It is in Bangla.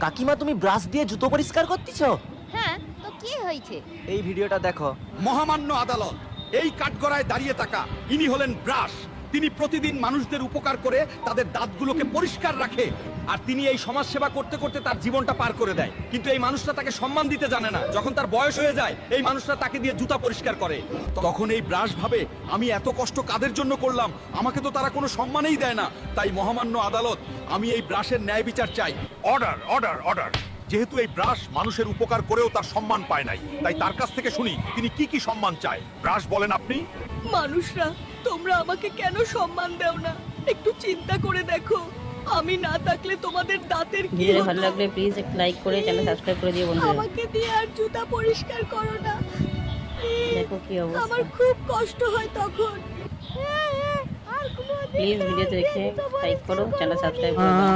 কাকিমা তুমি ব্রাশ দিয়ে জুতো পরিষ্কার করতেছো? হ্যাঁ, তো কি হয়েছে? এই ভিডিওটা দেখো। মহামান্য আদালত, এই কাঠগড়ায় দাঁড়িয়ে থাকা ইনি হলেন ব্রাশ। তিনি প্রতিদিন মানুষদের উপকার করে তাদের দাঁতগুলোকে পরিষ্কার রাখে, আর তিনি এই সমাজ সেবা করতে করতে তার জীবনটা পার করে দেয়। কিন্তু এই মানুষটা তাকে সম্মান দিতে জানে না। যখন তার বয়স হয়ে যায়, এই মানুষটা তাকে দিয়ে জুতা পরিষ্কার করে। তখন এই ব্রাশ ভাবে, আমি এত কষ্ট কাদের জন্য করলাম, আমাকে তো তারা কোনো সম্মানই দেয় না। তাই মহামান্য আদালত, আমি এই ব্রাশের ন্যায় বিচার চাই। Order order order. যেহেতু এই ব্রাশ মানুষের উপকার করেও তার সম্মান পায় নাই, তাই তার কাছ থেকে শুনি তিনি কি কি সম্মান চায়। ব্রাশ বলেন আপনি। মানুষরা, তোমরা আমাকে কেন সম্মান দাও না? একটু চিন্তা করে দেখো, আমি না থাকলে তোমাদের দাঁতের কি ভিডিও হতো? ভালো লাগলে প্লিজ একটা লাইক করে চ্যানেল সাবস্ক্রাইব করে দিও বন্ধুরা। আমাকে দিয়ে আর জুতা পরিষ্কার করো না। দেখো কি অবস্থা। আমার খুব কষ্ট হয় তখন। আর কোনো প্লিজ ভিডিওতে দেখে লাইক করো, চ্যানেল সাবস্ক্রাইব করে দাও।